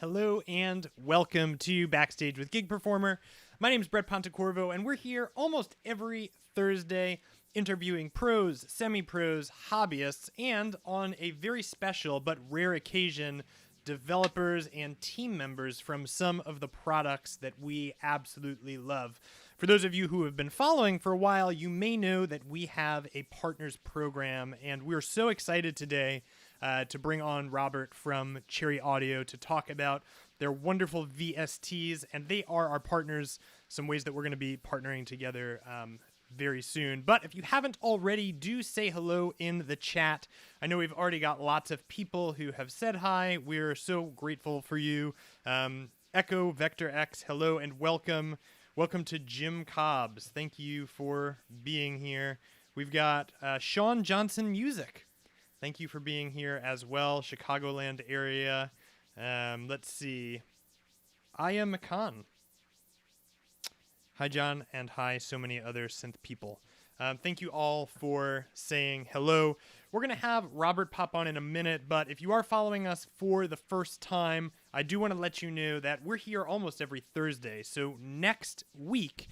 Hello and welcome to Backstage with Gig Performer. My name is Brett Pontecorvo, and we're here almost every Thursday interviewing pros, semi-pros, hobbyists, and on a very special but rare occasion, developers and team members from some of the products that we absolutely love. For those of you who have been following for a while, you may know that we have a partners program, and we're so excited today to bring on Robert from Cherry Audio to talk about their wonderful VSTs, and they are our partners, some ways that we're going to be partnering together very soon. But if you haven't already, do say hello in the chat. I know we've already got lots of people who have said hi. We're so grateful for you. Echo, Vector X, hello and welcome. Welcome to Jim Cobbs. Thank you for being here. We've got Sean Johnson Music. Thank you for being here as well. Chicagoland area. Let's see. Aya McCann. Hi, John, and hi, so many other synth people. Thank you all for saying hello. We're going to have Robert pop on in a minute, but if you are following us for the first time, I do want to let you know that we're here almost every Thursday. So next week,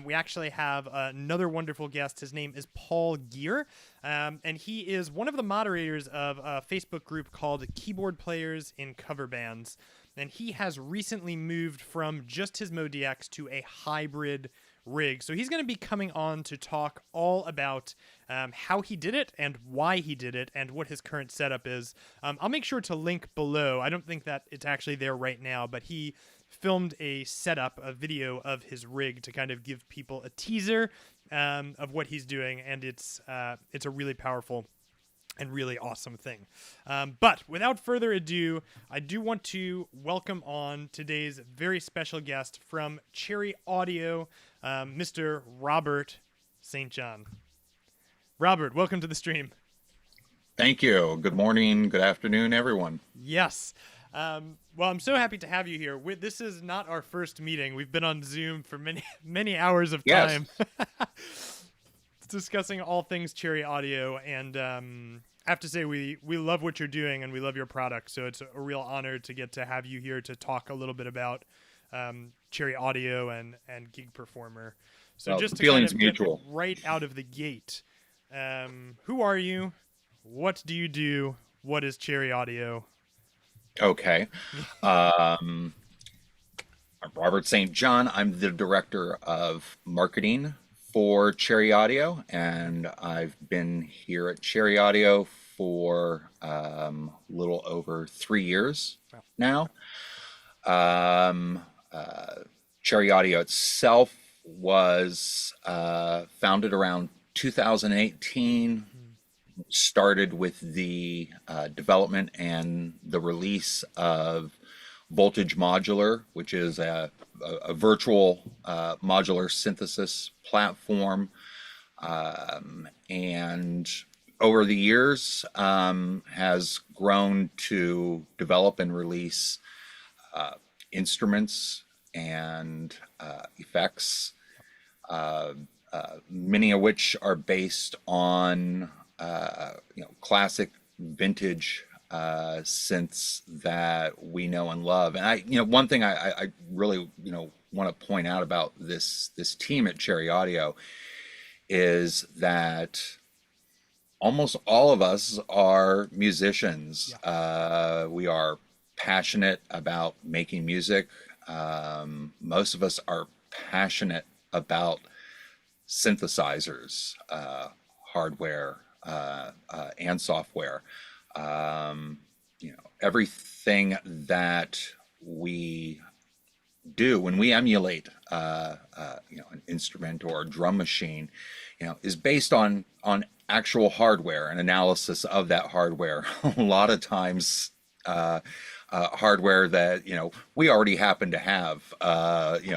we actually have another wonderful guest. His name is Paul Gear, and he is one of the moderators of a Facebook group called Keyboard Players in Cover Bands. And he has recently moved from just his MoDX to a hybrid rig. So he's going to be coming on to talk all about how he did it and why he did it and what his current setup is. I'll make sure to link below. I don't think that it's actually there right now, but he filmed a setup, a video of his rig to kind of give people a teaser of what he's doing. And it's a really powerful and really awesome thing. But without further ado, I do want to welcome on today's very special guest from Cherry Audio, Mr. Robert St. John. Robert, welcome to the stream. Thank you. Good morning, good afternoon, everyone. Yes. Well, I'm so happy to have you here. This is not our first meeting. We've been on Zoom for many hours of time. Yes. Discussing all things Cherry Audio, and I have to say we love what you're doing and we love your product, so it's a real honor to get to have you here to talk a little bit about Cherry Audio and Gig Performer. So well, just to feelings kind of mutual. Get right out of the gate, who are you? What do you do? What is Cherry Audio? Okay. I'm Robert St. John. I'm the director of marketing for Cherry Audio, and I've been here at Cherry Audio for a little over 3 years now. Cherry Audio itself was founded around 2018, started with the development and the release of Voltage Modular, which is a virtual modular synthesis platform, and over the years has grown to develop and release instruments and effects, many of which are based on classic vintage synths that we know and love. And one thing I really want to point out about this team at Cherry Audio is that almost all of us are musicians. Yeah. We are passionate about making music. Most of us are passionate about synthesizers, hardware, and software. Everything that we do when we emulate an instrument or a drum machine is based on actual hardware and analysis of that hardware. A lot of times hardware that we already happen to have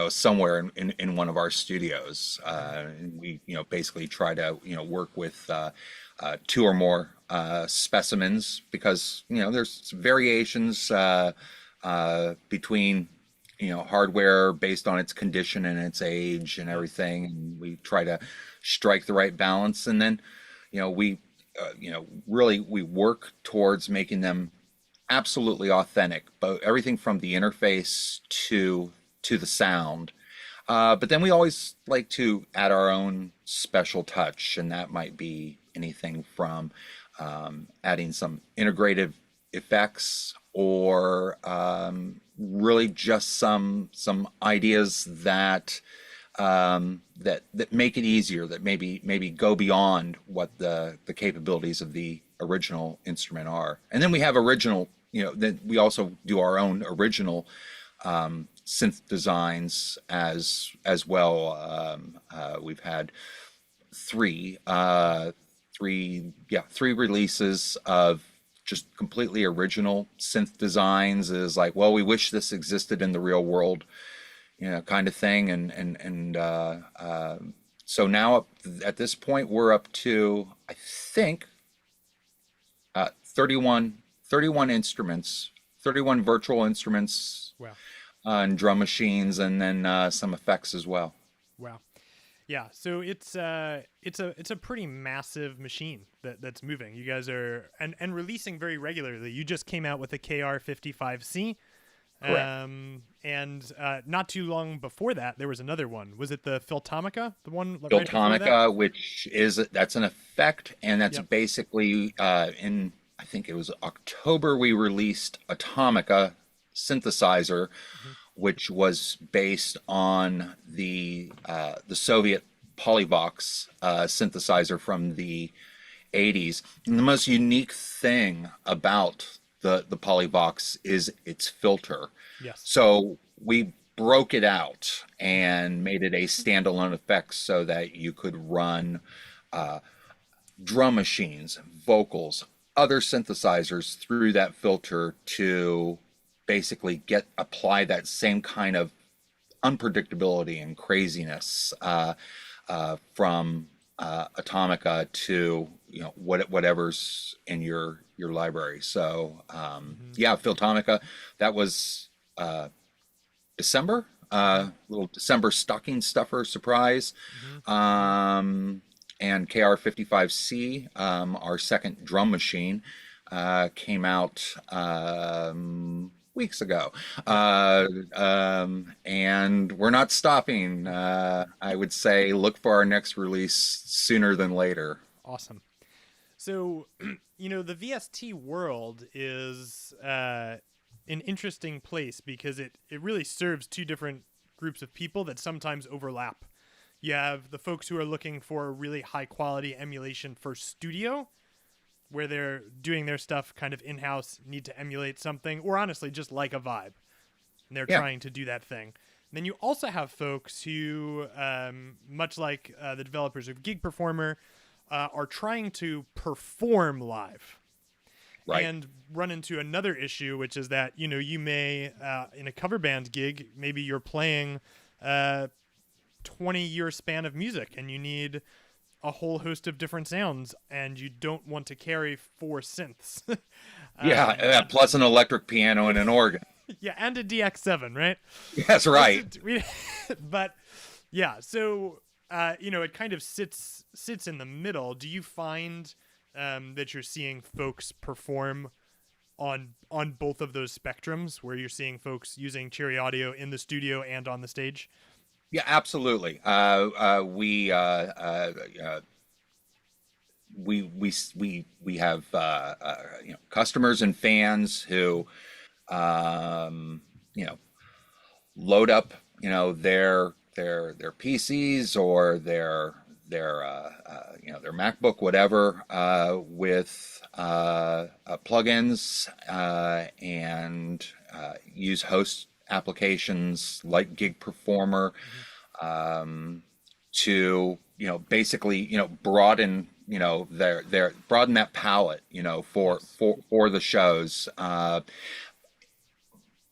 somewhere in one of our studios. We basically try to work with 2 or more specimens, because there's variations between hardware based on its condition and its age and everything, and we try to strike the right balance, and then we really work towards making them absolutely authentic, but everything from the interface to the sound. But then we always like to add our own special touch, and that might be anything from adding some integrative effects or really just some ideas that that make it easier, that maybe go beyond what the capabilities of the original instrument are. And then we have original, then we also do our own original synth designs as well. We've had three releases of just completely original synth designs. Is like, well, we wish this existed in the real world, kind of thing. So now at this point, we're up to, I think, 31 instruments, 31 virtual instruments Wow. and drum machines, and then some effects as well. Wow. Yeah, so it's a pretty massive machine that's moving. You guys are and releasing very regularly. You just came out with a KR55C. Correct. And not too long before that, there was another one. Was it the Philtomica? The one right before that? Philtomica, that's an effect, and that's Yep. basically in, I think it was October, we released Atomica synthesizer, Mhm. which was based on the Soviet Polyvox synthesizer from the 80s. And the most unique thing about the Polyvox is its filter. Yes. So we broke it out and made it a standalone effect so that you could run drum machines, vocals, other synthesizers through that filter to basically apply that same kind of unpredictability and craziness from Atomica to whatever's in your library. So Hmm. yeah, Philtomica, that was December, little December stocking stuffer surprise. Hmm. And KR55C, our second drum machine, came out weeks ago. Yep. And we're not stopping. I would say look for our next release sooner than later. Awesome. So, the VST world is an interesting place because it really serves two different groups of people that sometimes overlap. You have the folks who are looking for really high quality emulation for studio, where they're doing their stuff kind of in house, need to emulate something, or honestly just like a vibe, and they're Yeah, trying to do that thing. And then you also have folks who, much like the developers of Gig Performer, are trying to perform live right. and run into another issue, which is that you may in a cover band gig, maybe you're playing 20-year span of music and you need a whole host of different sounds and you don't want to carry four synths. Yeah, um, plus an electric piano and an organ. yeah, and a DX7, right? That's right. But yeah, so it kind of sits in the middle. Do you find that you're seeing folks perform on both of those spectrums, where you're seeing folks using Cherry Audio in the studio and on the stage? Yeah, absolutely. We have customers and fans who you know load up their PCs or their MacBook, whatever, with plugins and use host applications like Gig Performer Hmm. to basically broaden their broaden that palette Yes. for the shows.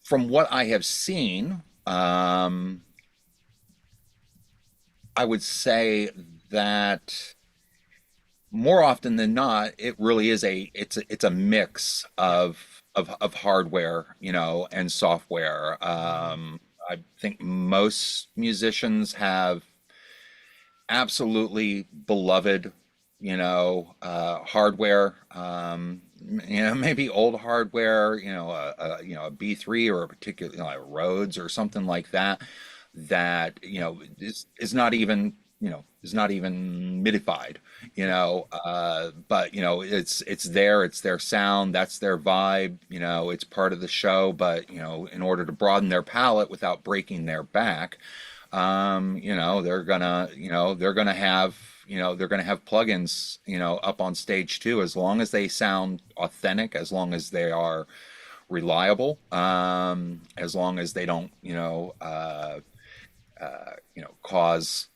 From what I have seen, I would say that more often than not, it really is it's a mix Yeah. of hardware, and software. Hmm. I think most musicians have absolutely beloved, hardware. maybe old hardware, a B3 or a particular, like Rhodes or something like that, that, is not even, is not even modified, Yep. but, it's there, it's their sound, that's their vibe, it's part of the show, but, in order to broaden their palette without breaking their back, they're gonna have plugins, up on stage too, as long as they sound authentic, as long as they are reliable, as long as they don't, cause,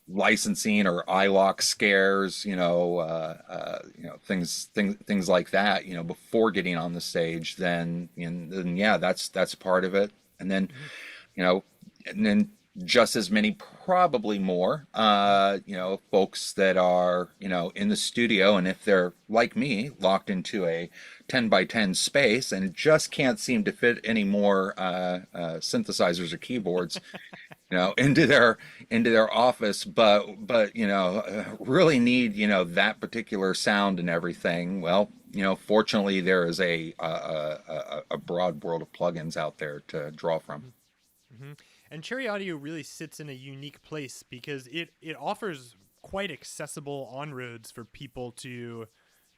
licensing or iLock scares, things like that, before getting on the stage, then yeah, that's part of it. And then, Hmm. you know, and then just as many, probably more, folks that are, in the studio, and if they're like me, locked into a 10 by 10 space and just can't seem to fit any more synthesizers or keyboards, into their office, but really need, that particular sound and everything. Well, fortunately, there is a broad world of plugins out there to draw from. Hmm. And Cherry Audio really sits in a unique place because it offers quite accessible on-roads for people to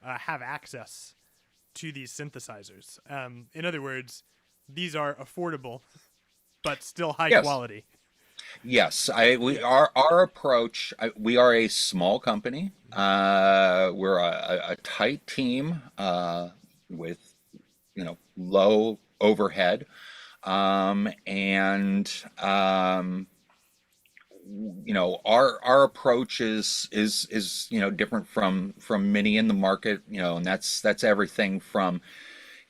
have access to these synthesizers. In other words, these are affordable but still high Yes. quality. Yes, our approach. We are a small company. We're a tight team, with, low overhead, and our approach is different from many in the market. And that's everything from,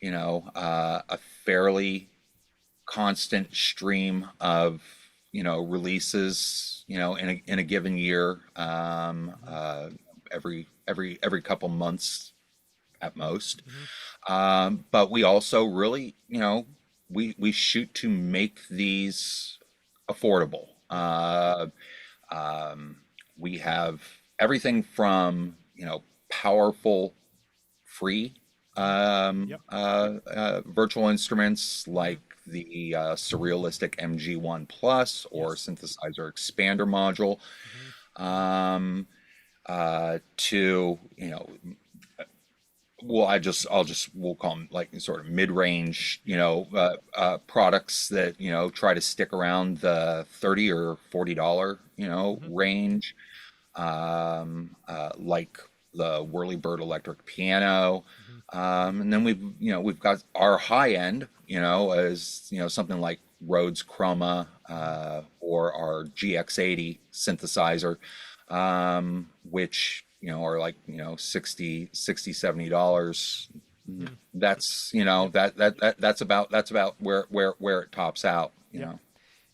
a fairly constant stream of, releases, in a given year, Hmm. every couple months at most. Hmm. But we also really, we shoot to make these affordable. Yep. We have everything from, powerful free, Yep. virtual instruments Hmm. like the Surrealistic MG1 Plus or Yes. synthesizer expander module, Hmm. um, to, well, we'll call them like sort of mid-range, Yep. products that, try to stick around the 30 or $40, Hmm. range, like the Whirlybird electric piano. Hmm. And then we've got our high end, as, something like Rhodes Chroma, Hmm. or our GX80 synthesizer, which, are like, 60 $70. Hmm. That's, Yep. that's about where it tops out, Yep.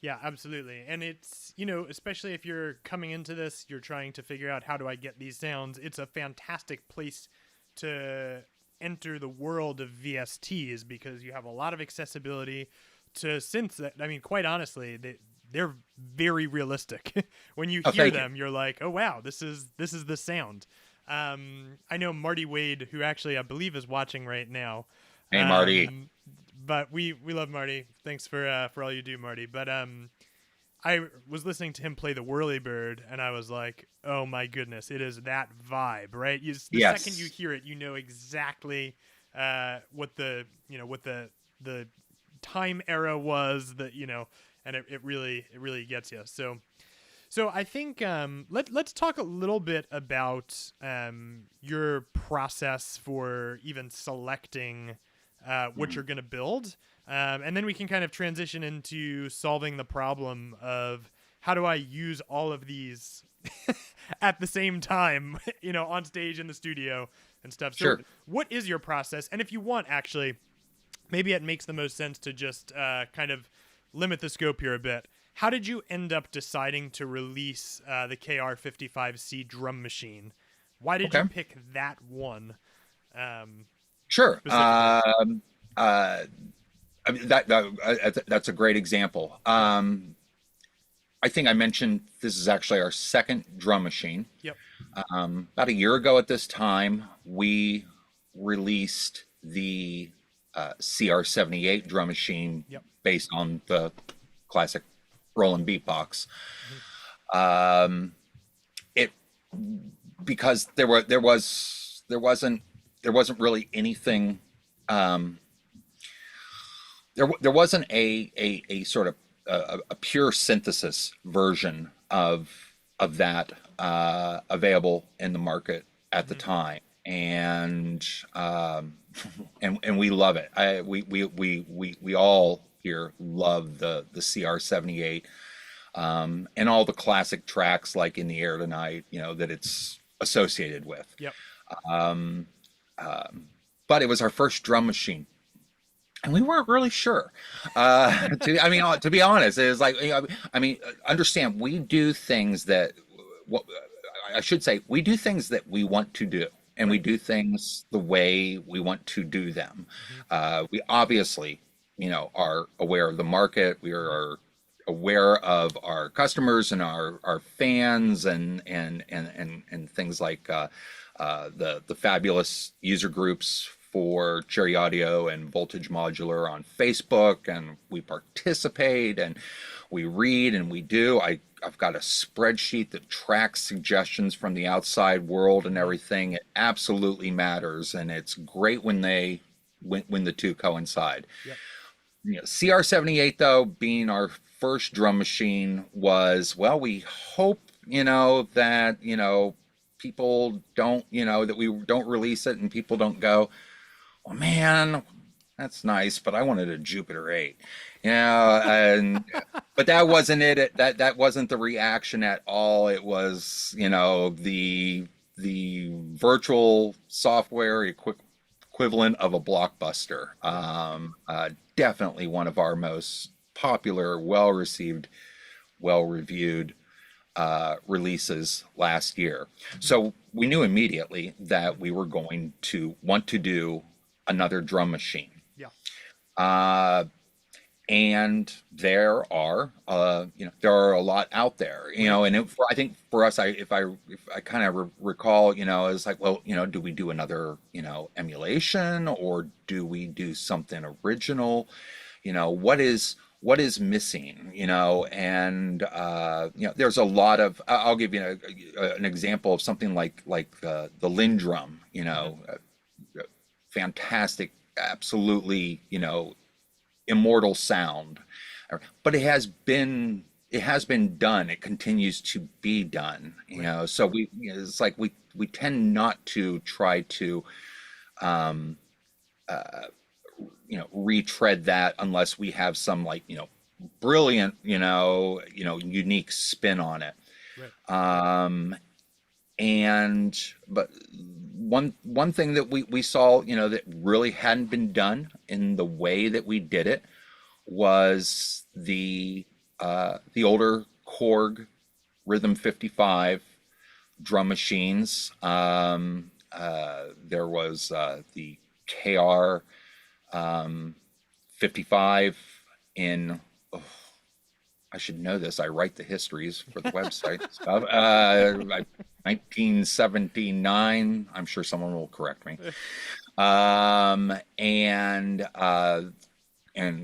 Yeah, absolutely. And it's, especially if you're coming into this, you're trying to figure out how do I get these sounds. It's a fantastic place to enter the world of VSTs because you have a lot of accessibility to synths that, I mean, quite honestly, they're very realistic. When you Oh, hear thank you. them, you're like, "Oh wow, this is the sound." I know Marty Wade, who actually I believe is watching right now. Hey, Marty. Um, but we love Marty. Thanks for all you do, Marty. But I was listening to him play the Whirlybird, and I was like, "Oh my goodness, it is that vibe, right?" The second you Yes. hear it, you know exactly what the time era was. That and it really gets you. So I think let's talk a little bit about your process for even selecting what Mm. you're going to build, and then we can kind of transition into solving the problem of how do I use all of these at the same time, on stage in the studio and stuff. So Sure. what is your process? And if you want, actually, maybe it makes the most sense to just kind of limit the scope here a bit. How did you end up deciding to release the KR55C drum machine? Why did you Okay. pick that one Sure. specifically? Uh, I mean, that's a great example. Yep. I think I mentioned this is actually our second drum machine. Yep. About a year ago at this time, we released the CR78 drum machine Yep. based on the classic Roland beatbox. Mm-hmm. It because there wasn't really anything. There wasn't a sort of a pure synthesis version of that available in the market at the Mm-hmm. time, and and we love it. We all here love the CR78, and all the classic tracks like "In the Air Tonight," that it's associated with. Yep. But it was our first drum machine, and we weren't really sure. To be honest, it was like, understand, we do things that, what I should say, we do things that we want to do, and we Right. do things the way we want to do them. Mm-hmm. We obviously, are aware of the market. We are aware of our customers and our fans, and things like the fabulous user groups for Cherry Audio and Voltage Modular on Facebook, and we participate and we read and we do. I've got a spreadsheet that tracks suggestions from the outside world and everything. It absolutely matters, and it's great when the two coincide. Yep. CR78, though, being our first drum machine, was, well, we hope that people don't, that we don't release it and people don't go, well, man, that's nice, but I wanted a Jupiter 8, and but that wasn't it. That wasn't the reaction at all. It was, the virtual software equivalent of a Blockbuster. Definitely one of our most popular, well-received, well-reviewed releases last year. So we knew immediately that we were going to want to do another drum machine. Yeah. And there are a lot out there, and I think for us, if I kind of recall, it's like, well, do we do another, emulation, or do we do something original? What is missing, and there's a lot of, I'll give you an example of something like the Lindrum, fantastic, absolutely, immortal sound, but it has been done. It continues to be done, Right. so it's like we tend not to try to retread that unless we have some, like, brilliant, unique spin on it. Right. But one thing that we saw, that really hadn't been done in the way that we did it, was the older Korg Rhythm 55 drum machines. There was the KR 55 in, I should know this. I write the histories for the website stuff. 1979. I'm sure someone will correct me. And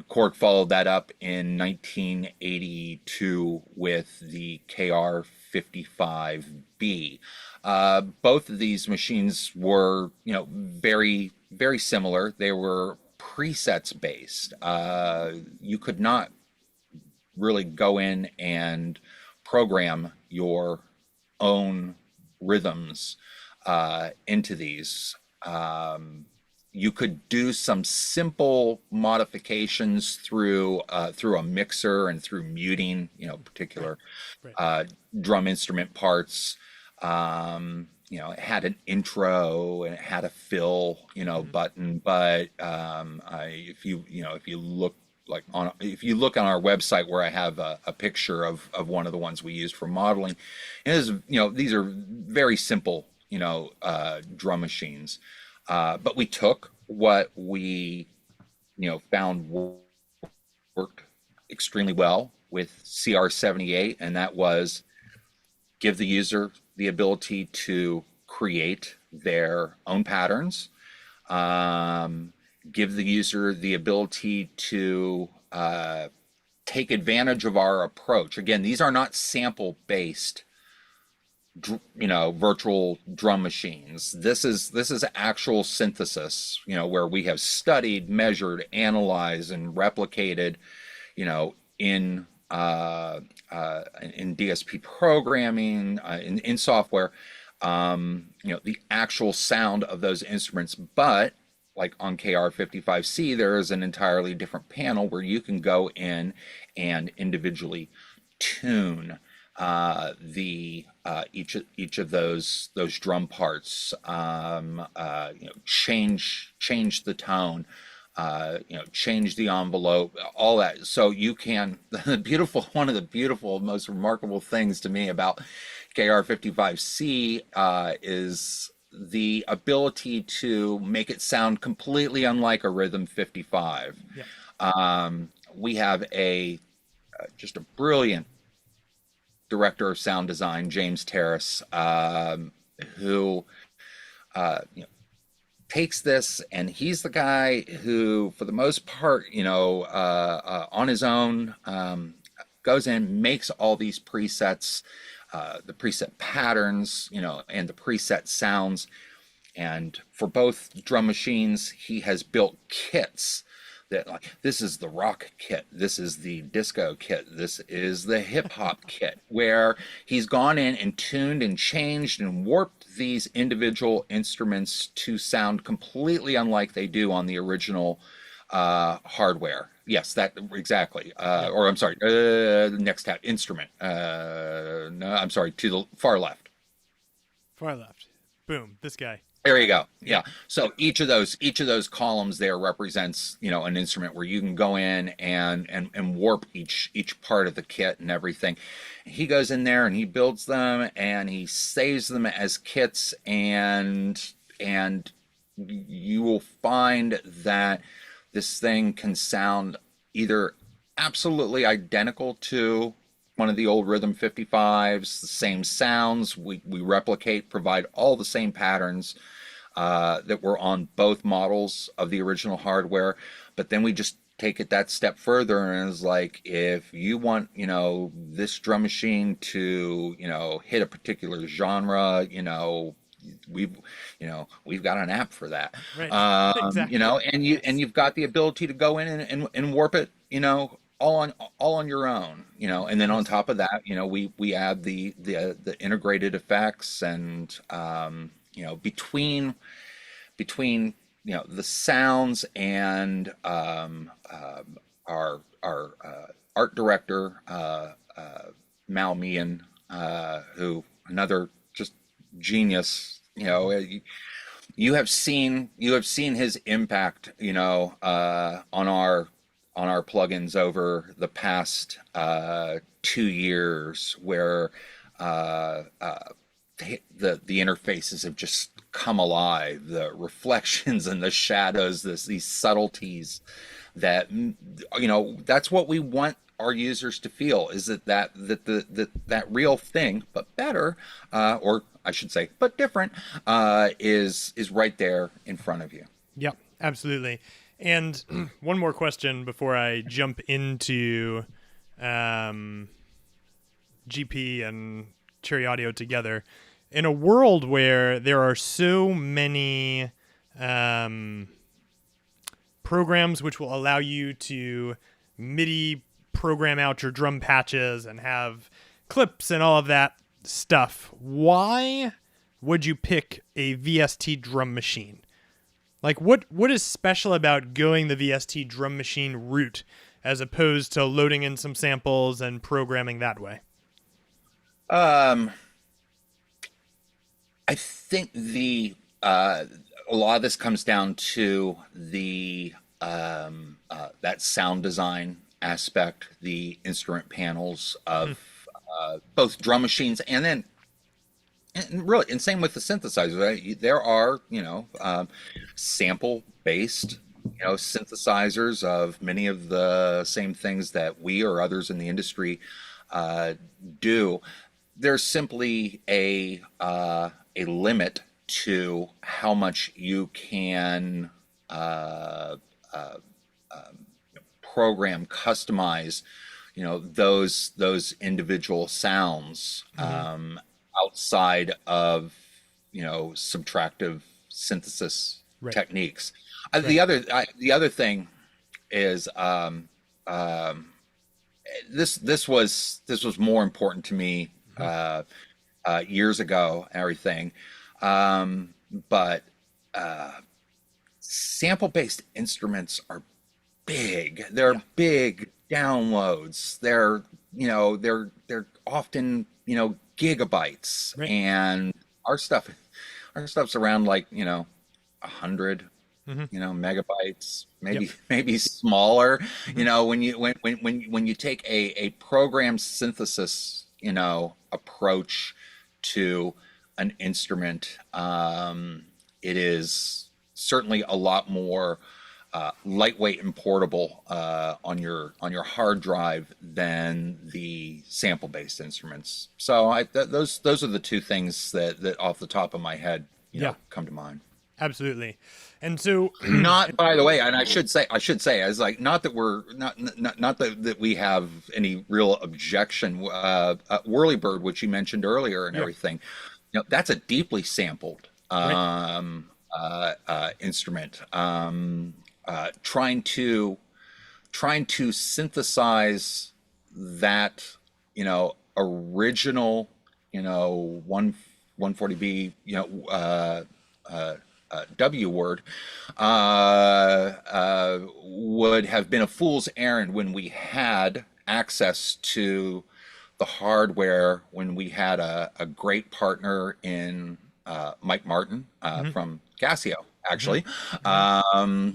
Korg followed that up in 1982 with the KR 55B. Both of these machines were, very, very similar. They were presets based. You could not really go in and program your own rhythms into these. You could do some simple modifications through a mixer and through muting, particular Right. drum instrument parts. It had an intro and it had a fill, button. But if you look, if you look on our website, where I have a picture of one of the ones we used for modeling, these are very simple, drum machines. But we took what we, found worked extremely well with CR78, and that was give the user the ability to create their own patterns, give the user the ability to take advantage of our approach. Again, these are not sample based virtual drum machines. This is actual synthesis, where we have studied, measured, analyzed, and replicated, in in DSP programming, in software, the actual sound of those instruments. But like on KR55C, there is an entirely different panel where you can go in and individually tune the each of those drum parts, change the tone, change the envelope, all that. So you can, one of the beautiful, most remarkable things to me about KR55C is the ability to make it sound completely unlike a Rhythm 55. Yeah. We have just a brilliant director of sound design, James Terrace, who takes this, and he's the guy who, for the most part, on his own, goes in, makes all these presets, the preset patterns, and the preset sounds. And for both drum machines, he has built kits that, like, this is the rock kit, this is the disco kit, this is the hip hop kit, where he's gone in and tuned and changed and warped these individual instruments to sound completely unlike they do on the original hardware. Yes, that exactly. Or I'm sorry, next tab, instrument. No, I'm sorry, to the far left. Far left. Boom. This guy. There you go. Yeah. So each of those columns there represents, an instrument where you can go in and warp each part of the kit and everything. He goes in there and he builds them and he saves them as kits, and you will find that this thing can sound either absolutely identical to one of the old Rhythm 55s, the same sounds. We replicate, provide all the same patterns that were on both models of the original hardware. But then we just take it that step further, and it's like, if you want, this drum machine to, hit a particular genre, we've got an app for that. Right. Exactly. And you've got the ability to go in and warp it, all on your own, and then on top of that, we add the integrated effects, and between the sounds and our art director, Mal Meehan, who, another just genius. You have seen his impact, on our plugins over the past 2 years, where the interfaces have just come alive. The reflections and the shadows, these subtleties that, that's what we want our users to feel, is that real thing, but better, or I should say, but different, is right there in front of you. Yep, absolutely. And one more question before I jump into GP and Cherry Audio together. In a world where there are so many programs which will allow you to MIDI program out your drum patches and have clips and all of that stuff, why would you pick a VST drum machine? Like, what is special about going the VST drum machine route as opposed to loading in some samples and programming that way? I think a lot of this comes down to the that sound design aspect, the instrument panels of both drum machines, and then. And really, and same with the synthesizers. Right? There are, sample-based, synthesizers of many of the same things that we or others in the industry do. There's simply a limit to how much you can program, customize, those individual sounds outside of, subtractive synthesis Right. techniques. Right. The other thing is this was more important to me Mhm. years ago and everything, but sample-based instruments are big. They're Yeah. big downloads. They're often, gigabytes, Right. and our stuff our stuff's around like, 100, Hmm. megabytes, Yep. maybe smaller. Hmm. When you take a program synthesis, approach to an instrument, it is certainly a lot more lightweight and portable on your hard drive than the sample-based instruments. So those are the two things that off the top of my head, Yeah. come to mind. Absolutely. And so, Not, by the way, and I should say, as like, not that we're not that we have any real objection. Whirlybird, which you mentioned earlier, and yeah. everything, that's a deeply sampled Right. instrument. Trying to synthesize that, original, 140B, W word, would have been a fool's errand when we had access to the hardware, when we had a great partner in Mike Martin Hmm. from Casio, Hmm. actually, Hmm.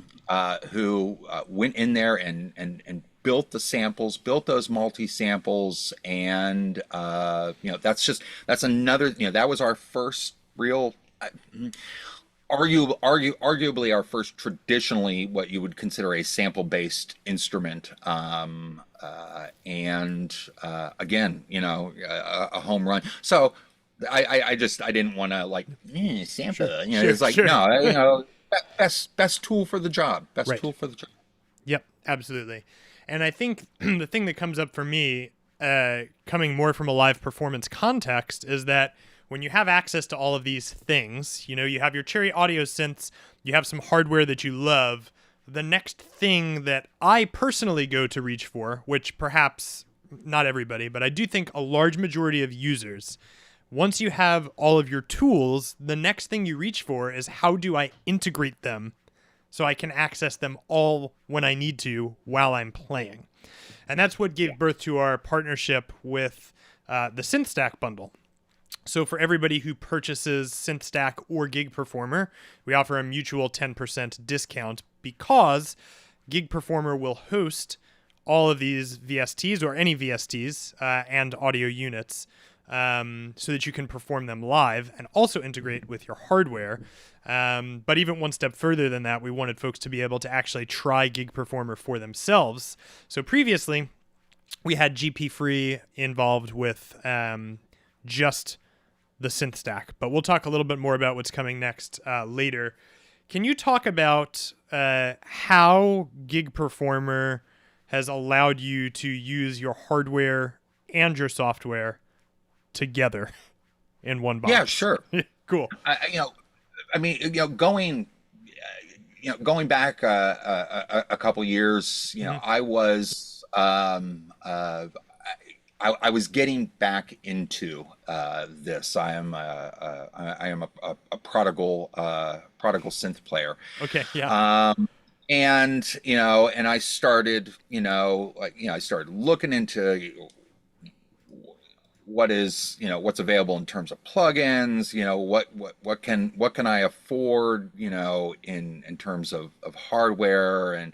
who went in there and built the samples, built those multi samples, and that's another, that was our first real. Arguably our first traditionally what you would consider a sample-based instrument, and again, a home run. So I didn't want to like sample. Sure. Sure. It's like, Sure. no, best tool for the job. Best Right. tool for the job. Yep, absolutely. And I think the thing that comes up for me, coming more from a live performance context, is that when you have access to all of these things, you have your Cherry audio synths, you have some hardware that you love. The next thing that I personally go to reach for, which perhaps not everybody, but I do think a large majority of users, once you have all of your tools, the next thing you reach for is how do I integrate them so I can access them all when I need to while I'm playing. And that's what gave birth to our partnership with the SynthStack bundle. So for everybody who purchases SynthStack or Gig Performer, we offer a mutual 10% discount because Gig Performer will host all of these VSTs or any VSTs and audio units, so that you can perform them live and also integrate with your hardware. But even one step further than that, we wanted folks to be able to actually try Gig Performer for themselves. So previously, we had GP Free involved with just the synth stack, but we'll talk a little bit more about what's coming next later. Can you talk about how Gig Performer has allowed you to use your hardware and your software together in one Yeah, box? sure. Cool. I mean, going back a couple years, Hmm. I was I was getting back into this. I am a prodigal synth player. Okay. Yeah. And I started, I started looking into what's available in terms of plugins, what can I afford, in terms of hardware. And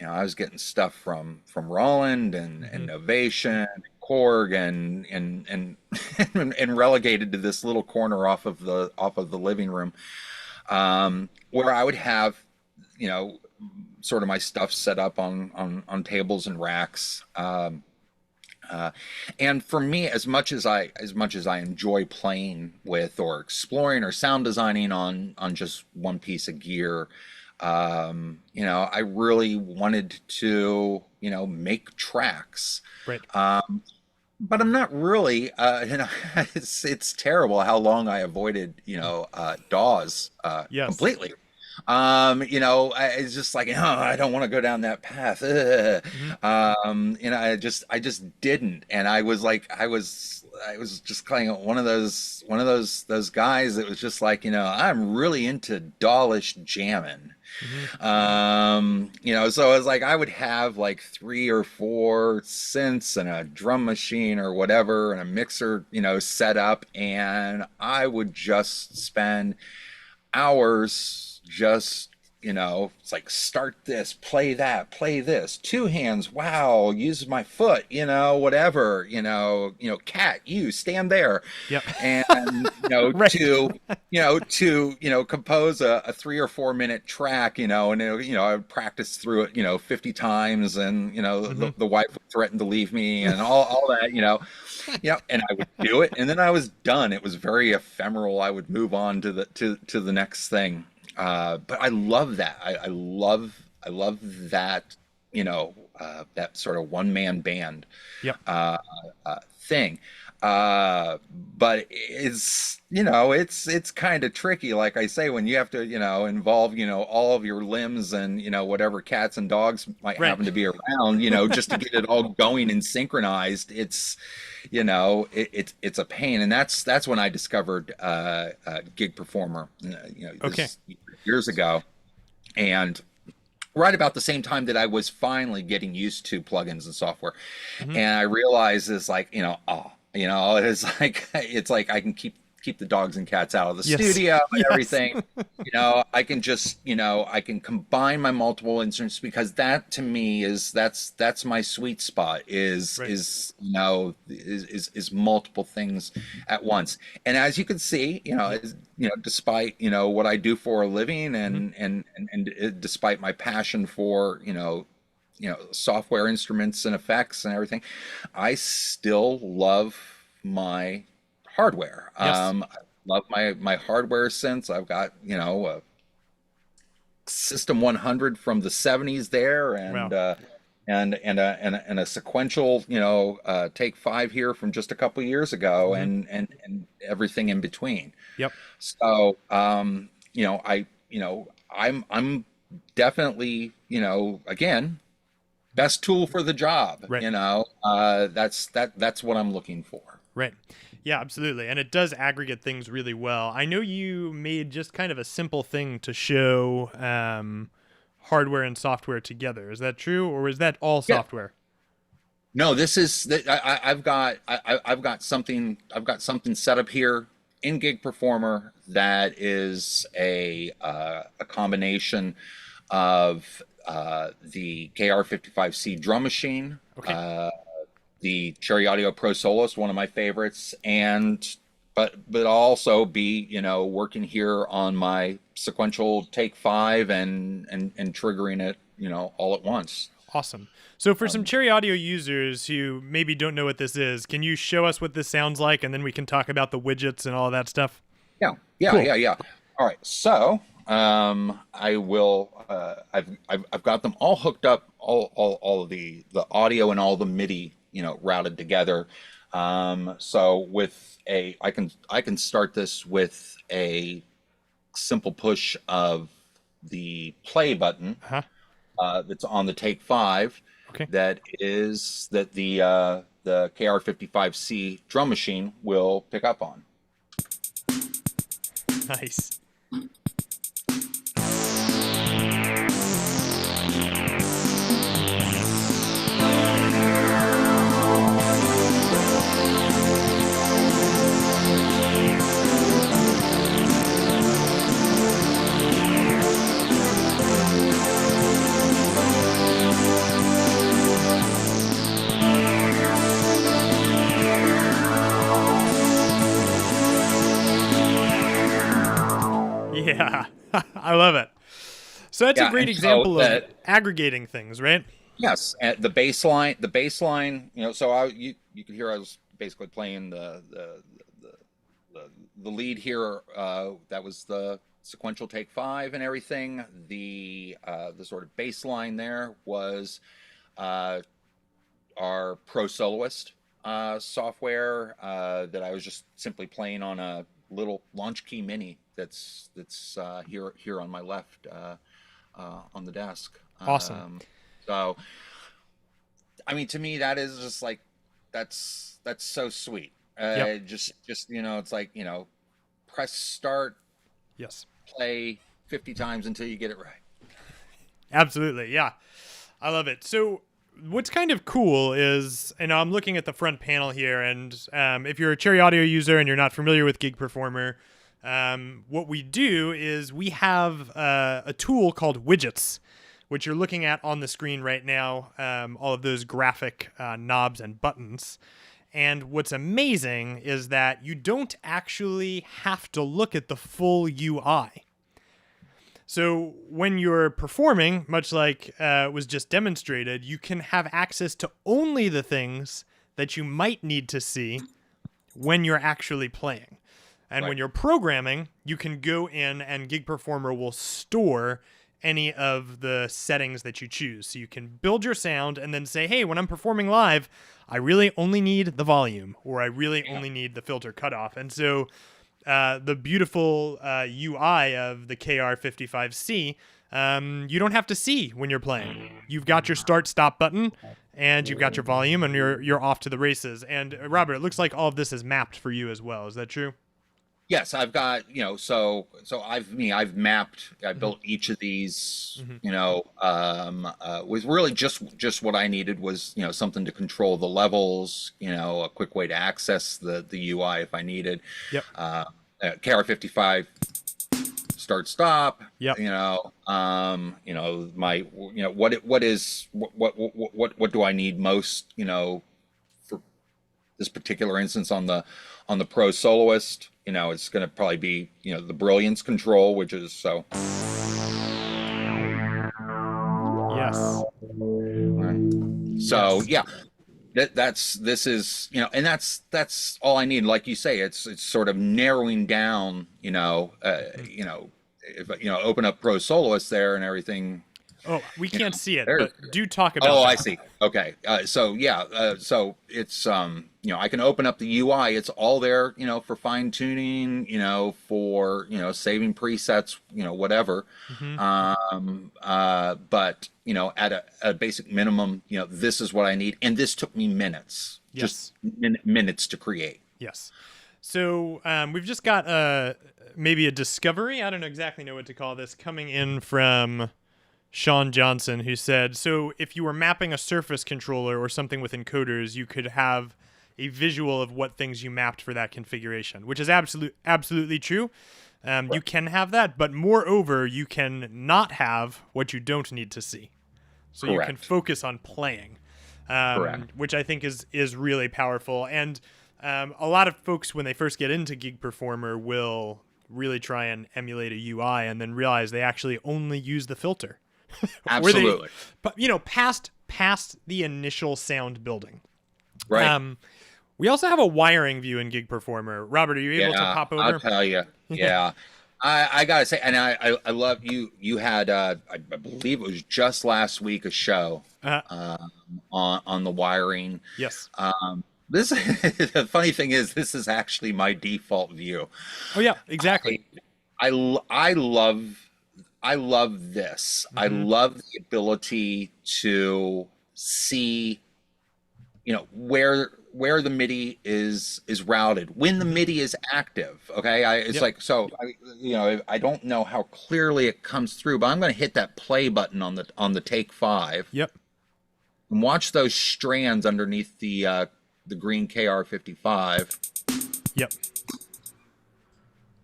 I was getting stuff from Roland and Hmm. Novation, Korg, and and relegated to this little corner off of the living room, where I would have, sort of my stuff set up on tables and racks. And for me, as much as I enjoy playing with or exploring or sound designing on just one piece of gear, I really wanted to, make tracks. Right. But I'm not really, it's terrible how long I avoided, DAWs Yes. completely. It's just like, oh, I don't want to go down that path. Ugh. Hmm. I just didn't, and I was just kind of one of those guys that was just like, I'm really into Dawlish jamming. Hmm. So it was like I would have like three or four synths and a drum machine or whatever and a mixer, set up, and I would just spend hours just, it's like start this, play that, play this, two hands, wow, use my foot, whatever, cat, you stand there. Yep. And Right. to compose a 3 or 4 minute track, and I would practice through it, 50 times, and Hmm. the wife would threaten to leave me and all that, and I would do it, and then I was done. It was very ephemeral. I would move on to the next thing. But I love that. I love that, that sort of one man band Yep. thing. But it's kind of tricky, like I say, when you have to, involve, all of your limbs and, whatever cats and dogs might Right. happen to be around, just to get it all going and synchronized. It's a pain. And that's when I discovered Gig Performer, Okay. this years ago. And right about the same time that I was finally getting used to plugins and software, Hmm. and I realized it's like, it's like I can keep the dogs and cats out of the Yes. studio and Yes. everything. I can just, I can combine my multiple instruments, because that to me that's my sweet spot, is Right. is multiple things at once. And as you can see, despite, what I do for a living, Hmm. and despite my passion for, software instruments and effects and everything, I still love my hardware. Yes. I love my hardware synths. I've got, a System 100 from the 70s there, and Wow. a sequential, Take 5 here from just a couple years ago, Hmm. and everything in between. Yep. So, I'm definitely, again, best tool for the job. Right. That's what I'm looking for. Right. Yeah, absolutely. And it does aggregate things really well. I know you made just kind of a simple thing to show hardware and software together. Is that true, or is that all Yeah. software? No, this is that I've got something set up here in Gig Performer that is a combination of the KR55C drum machine, Okay. the Cherry Audio Pro Soloist, one of my favorites, and but also be, working here on my sequential Take 5, and triggering it, all at once. Awesome. So for some Um, Cherry Audio users who maybe don't know what this is, can you show us what this sounds like, and then we can talk about the widgets and all that stuff? Yeah, yeah, Cool. yeah, yeah. All right, so I will. I've got them all hooked up, all of the audio and all the MIDI, routed together. So I can start this with a simple push of the play button Uh-huh. that's on the Take 5. Okay. That the KR55C drum machine will pick up on. Nice. Yeah. I love it. So that's a Yeah, great and so example of that aggregating things, right? Yes, and the baseline, so you could hear I was basically playing the lead here. That was the sequential take five and everything. The sort of baseline there was uh, our Pro Soloist software that I was just simply playing on a little Launch Key Mini that's here on my left on the desk. Awesome. So I mean, to me, that is just like that's so sweet. Yep. Just it's like press start, Yes. play 50 times until you get it right. Absolutely. Yeah. I love it. So what's kind of cool is, and I'm looking at the front panel here, and if you're a Cherry Audio user and you're not familiar with Gig Performer, what we do is we have a tool called widgets, which you're looking at on the screen right now, all of those graphic knobs and buttons. And what's amazing is that you don't actually have to look at the full UI. So when you're performing, much like was just demonstrated, you can have access to only the things that you might need to see when you're actually playing. And Right. when you're programming, you can go in and Gig Performer will store any of the settings that you choose. So you can build your sound and then say, hey, when I'm performing live, I really only need the volume, or I really only need the filter cutoff. And so the beautiful UI of the KR55C, you don't have to see when you're playing. You've got your start-stop button, and you've got your volume, and you're off to the races. And Robert, it looks like all of this is mapped for you as well. Is that true? Yes, I've got, I've mapped, I built each of these, was really just what I needed was, something to control the levels, a quick way to access the UI if I needed. Yep. KR55 start stop. Yep. My what do I need most, for this particular instance on the Pro Soloist. It's going to probably be, the brilliance control, which is so. Yes. So yeah, this is, and that's all I need. Like you say, it's sort of narrowing down, if open up Pro Soloist there and everything. Oh, we can't see it, there- but do talk about Oh, that. I see. Okay. So yeah. So it's I can open up the UI. It's all there. For fine tuning. For saving presets. Whatever. But at a basic minimum. This is what I need, and this took me minutes. Yes. Just minutes to create. Yes. So we've just got maybe a discovery. I don't exactly know what to call this, coming in from Sean Johnson, who said, so if you were mapping a Surface controller or something with encoders, you could have a visual of what things you mapped for that configuration, which is absolutely true. You can have that, but moreover, you can not have what you don't need to see. So Correct. You can focus on playing, which I think is really powerful. And a lot of folks, when they first get into Gig Performer, will really try and emulate a UI and then realize they actually only use the filter. Absolutely. But past the initial sound building. Right. We also have a wiring view in Gig Performer. Robert, are you able to pop over? I'll tell you. Yeah. I gotta say, and I love you. You had, I believe it was just last week, a show on the wiring. Yes. This the funny thing is, this is actually my default view. Oh yeah, exactly. I love this. I love the ability to see, where the MIDI is routed when the MIDI is active. Okay, I don't know how clearly it comes through, but I'm going to hit that play button on the take 5. Yep. And watch those strands underneath the green KR55. Yep.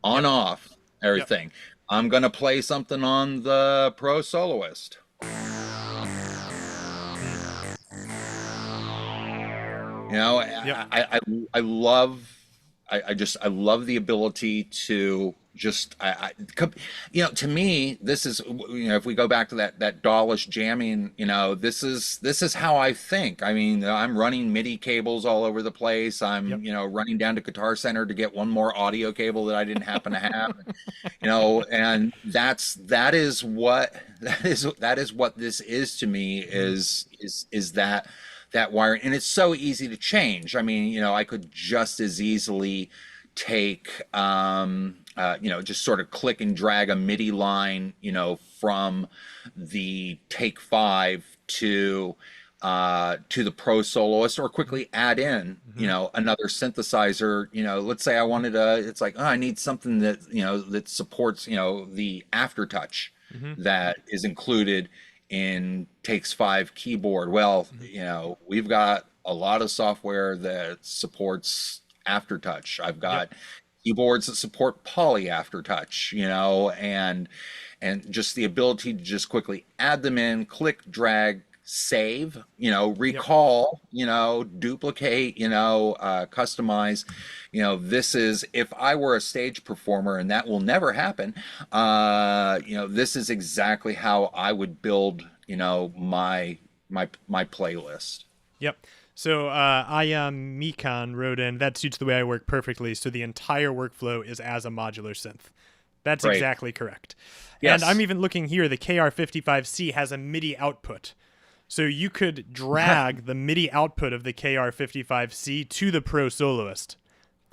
On off everything. Yep. I'm going to play something on the Pro Soloist. Yep. I love the ability to just to me, this is, if we go back to that Dawlish jamming, this is how I think. I mean, I'm running MIDI cables all over the place. I'm, Yep. running down to Guitar Center to get one more audio cable that I didn't happen to have. And that is what this is to me, is that wire. And it's so easy to change. I mean, I could just as easily take just sort of click and drag a MIDI line, from the Take 5 to the Pro Soloist, or quickly add in, another synthesizer. Let's say I wanted it's like, I need something that, that supports, the aftertouch that is included in Takes 5 keyboard. Well, we've got a lot of software that supports aftertouch. I've got keyboards that support poly aftertouch, and just the ability to just quickly add them in, click, drag, save, recall, duplicate, customize. This is, if I were a stage performer, and that will never happen, this is exactly how I would build, my playlist. Yep. So I am Mikan wrote in, that suits the way I work perfectly. So the entire workflow is as a modular synth. That's Right. exactly correct. Yes. And I'm even looking here, the KR55C has a MIDI output. So you could drag the MIDI output of the KR55C to the Pro Soloist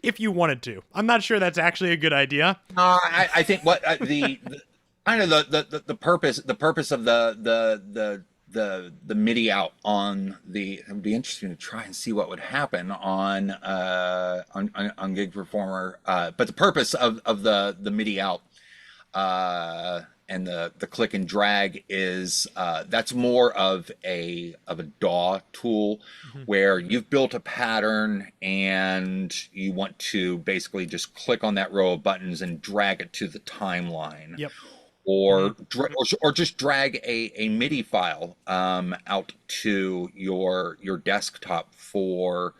if you wanted to. I'm not sure that's actually a good idea. I think what the kind of the purpose of the MIDI out on it would be interesting to try and see what would happen on Gig Performer. But the purpose of the MIDI out and the click and drag is that's more of a DAW tool, where you've built a pattern and you want to basically just click on that row of buttons and drag it to the timeline. Yep. Or just drag a MIDI file out to your desktop for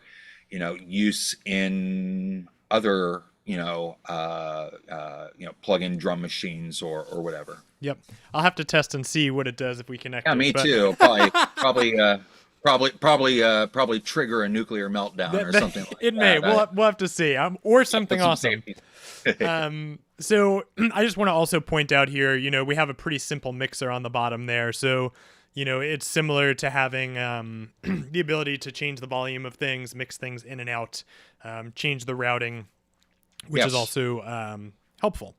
use in other plug-in drum machines or whatever. Yep. I'll have to test and see what it does if we connect Yeah, it. me too. Probably trigger a nuclear meltdown or something like it that. may. We'll have to see. Or something Some awesome. safety. So I just want to also point out here, we have a pretty simple mixer on the bottom there. So, it's similar to having the ability to change the volume of things, mix things in and out, change the routing, which is Yes. also helpful.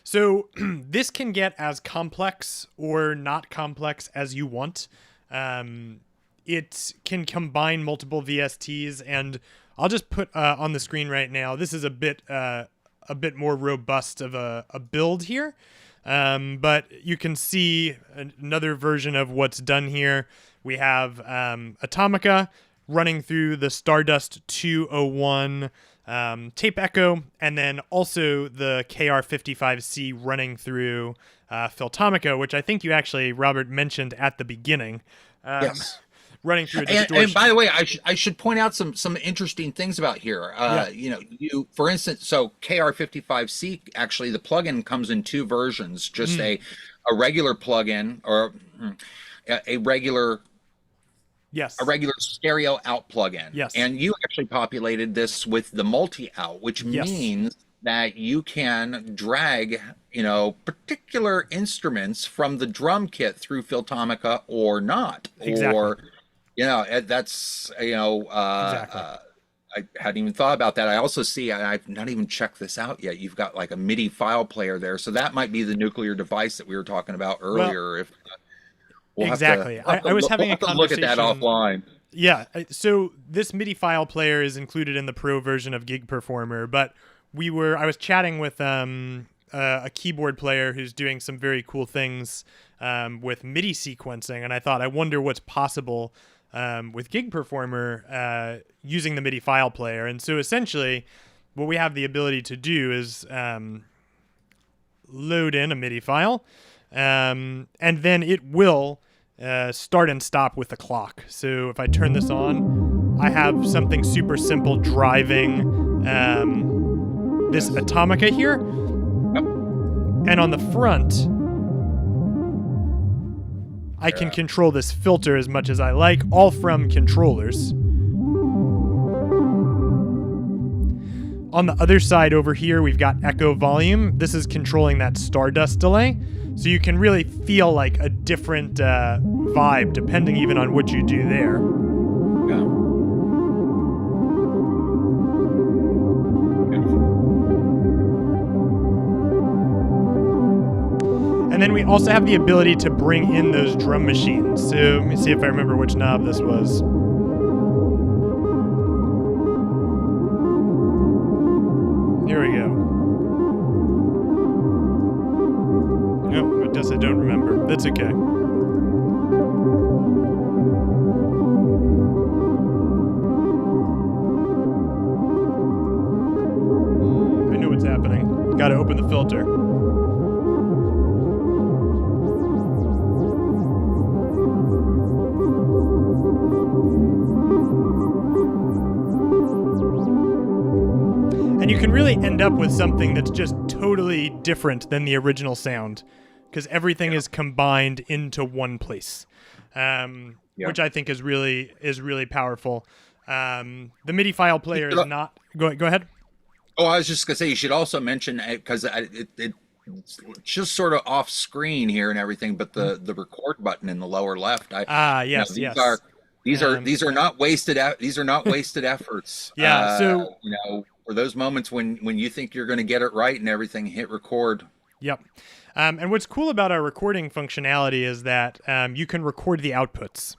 So this can get as complex or not complex as you want. It can combine multiple VSTs, and I'll just put on the screen right now. This is a bit more robust of a build here, but you can see another version of what's done here. We have Atomica running through the Stardust 201 tape echo, and then also the KR55C running through Philtomica, which I think you actually, Robert, mentioned at the beginning. Yes. Running through a distortion. And by the way, I should point out some interesting things about here. You for instance, so KR55C, actually the plugin comes in two versions, just a regular plugin, or a regular stereo out plugin. Yes. And you actually populated this with the multi out, which means that you can drag, particular instruments from the drum kit through Philtomica or not. Exactly. Or that's Exactly. I hadn't even thought about that. I also see, I've not even checked this out yet, you've got like a MIDI file player there, so that might be the nuclear device that we were talking about earlier. Exactly. I was having a conversation. Look at that offline. Yeah. So this MIDI file player is included in the Pro version of Gig Performer, but I was chatting with a keyboard player who's doing some very cool things with MIDI sequencing, and I wonder what's possible with Gig Performer using the MIDI file player. And so essentially what we have the ability to do is load in a MIDI file, and then it will start and stop with the clock. So if I turn this on, I have something super simple driving this Atomica here. And on the front, I can control this filter as much as I like, all from controllers. On the other side over here, we've got echo volume. This is controlling that stardust delay. So you can really feel like a different vibe depending even on what you do there. Yeah. And then we also have the ability to bring in those drum machines. So let me see if I remember which knob this was. Here we go. No, I guess I don't remember. That's okay. I know what's happening. Gotta open the filter. And you can really end up with something that's just totally different than the original sound, because everything is combined into one place, which I think is really powerful. The MIDI file player is not. Go ahead. Oh, I was just gonna say you should also mention, because it's just sort of off screen here and everything, but the record button in the lower left. Yes. These are not wasted. These are not wasted efforts. Yeah. So for those moments when you think you're going to get it right and everything, hit record. Yep. And what's cool about our recording functionality is that you can record the outputs.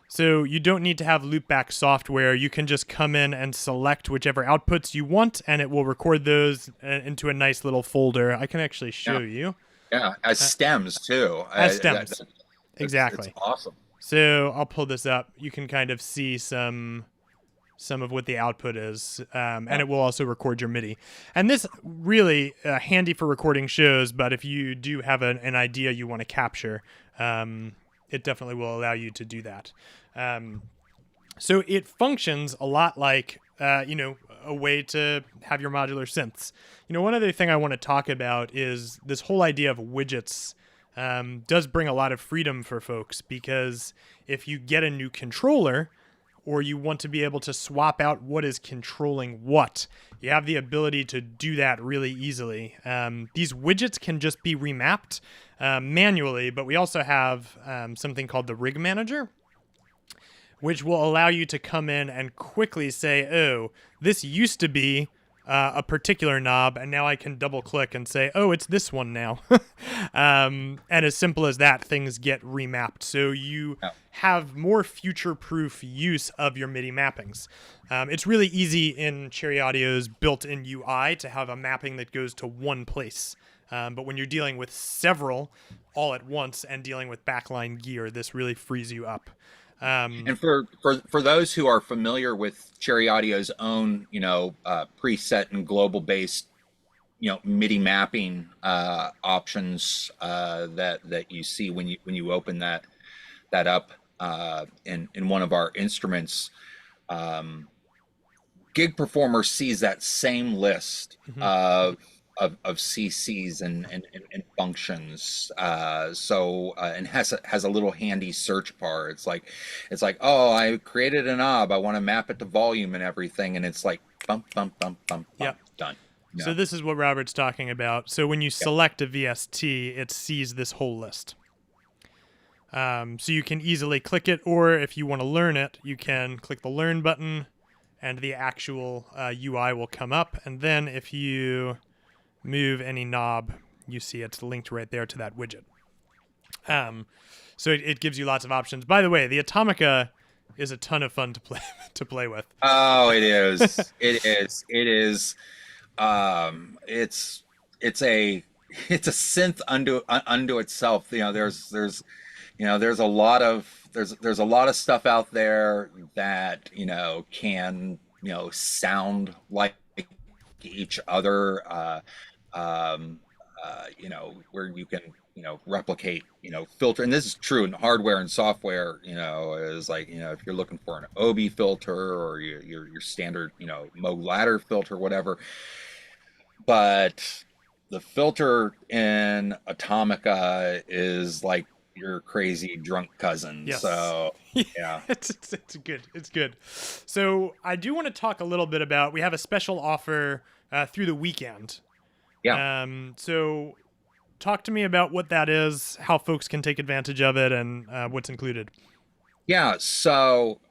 So you don't need to have loopback software. You can just come in and select whichever outputs you want, and it will record those into a nice little folder. I can actually show you. Yeah, as stems too. As stems. Exactly. It's awesome. So I'll pull this up. You can kind of see some of what the output is, and it will also record your MIDI. And this really handy for recording shows, but if you do have an idea you want to capture, it definitely will allow you to do that. So it functions a lot like, a way to have your modular synths. One other thing I want to talk about is this whole idea of widgets does bring a lot of freedom for folks, because if you get a new controller, or you want to be able to swap out what is controlling what, you have the ability to do that really easily. These widgets can just be remapped manually, but we also have something called the rig manager, which will allow you to come in and quickly say, oh, this used to be a particular knob, and now I can double click and say, oh, it's this one now. And as simple as that, things get remapped. So you have more future-proof use of your MIDI mappings. It's really easy in Cherry Audio's built-in UI to have a mapping that goes to one place. But when you're dealing with several all at once and dealing with backline gear, this really frees you up. And for those who are familiar with Cherry Audio's own, preset and global based, MIDI mapping options that you see when you open that up in one of our instruments, Gig Performer sees that same list of CCs and functions, and has a little handy search bar. It's like, oh, I created a knob, I want to map it to volume and everything, and it's like bump, done. Yeah. So this is what Robert's talking about. So when you select a VST, it sees this whole list. So you can easily click it, or if you want to learn it, you can click the Learn button, and the actual UI will come up. And then if you move any knob, you see it's linked right there to that widget. So it gives you lots of options. By the way, the Atomica is a ton of fun to play with. Oh, it is. It is. It's a synth unto itself. There's a lot of stuff out there that can sound like each other, where you can replicate filter, and this is true in hardware and software. Is like if you're looking for an OB filter or your standard Moog ladder filter, whatever. But the filter in Atomica is like your crazy drunk cousin. Yes. So yeah, It's good. It's good. So I do want to talk a little bit about, we have a special offer through the weekend. yeah, So talk to me about what that is, how folks can take advantage of it, and what's included. yeah. So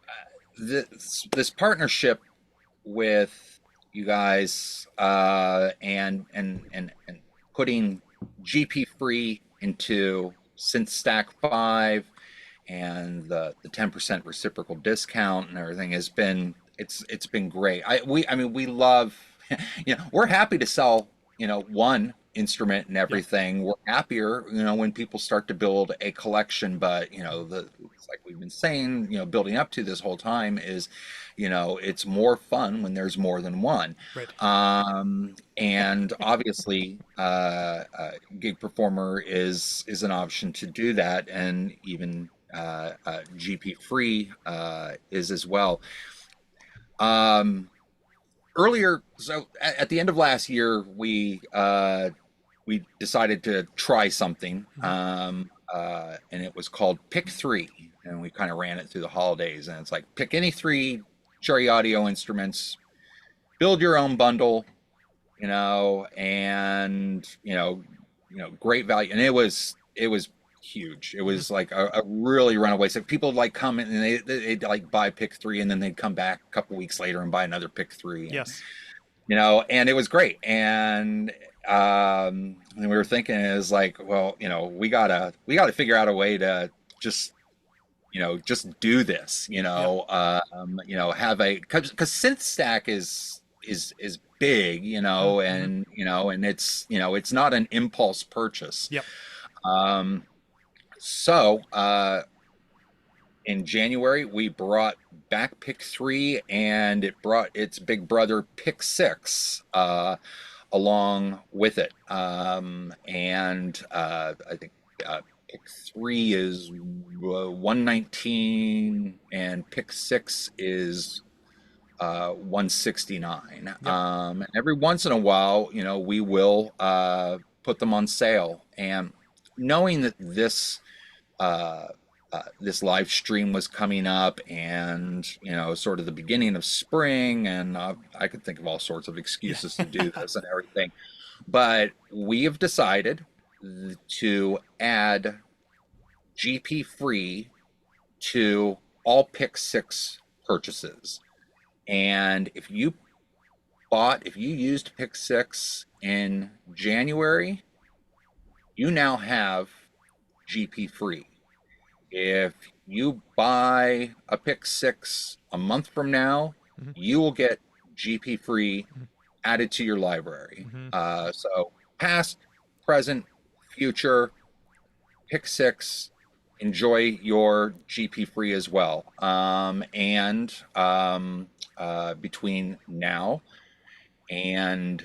this partnership with you guys and putting GP free into Synth Stack 5 and the 10% reciprocal discount and everything has been it's been great. I mean we love we're happy to sell one instrument and Yeah. everything. We're happier when people start to build a collection, but it's like we've been saying, building up to this whole time is it's more fun when there's more than one. Right. And obviously Gig Performer is an option to do that, and even GP free is as well. Um, Earlier, so at the end of last year, we decided to try something, Mhm. and it was called Pick Three, and we kind of ran it through the holidays. And it's like pick any three Cherry Audio instruments, build your own bundle, and great value. And it was huge. It Mhm. was like a really runaway. So people like come in and they'd like buy pick three, and then they'd come back a couple weeks later and buy another pick three, and Yes. and it was great. And we were thinking is like, well, we gotta figure out a way to just just do this, Yeah. have a because synth stack is big, Mm-hmm. and it's not an impulse purchase. Yep. um so in January we brought back pick 3, and it brought its big brother pick 6 along with it. And I think pick 3 is 119, and pick 6 is 169. Yep. And every once in a while, we will put them on sale. And knowing that uh, this live stream was coming up, and sort of the beginning of spring, and I could think of all sorts of Yeah. excuses to do this and everything, but we have decided to add GP free to all pick 6 purchases. And if you used pick 6 in January, you now have GP free. If you buy a pick 6 a month from now, Mm-hmm. you will get GP free added to your library. Mm-hmm. So past, present, future, pick 6, enjoy your GP free as well. And between now and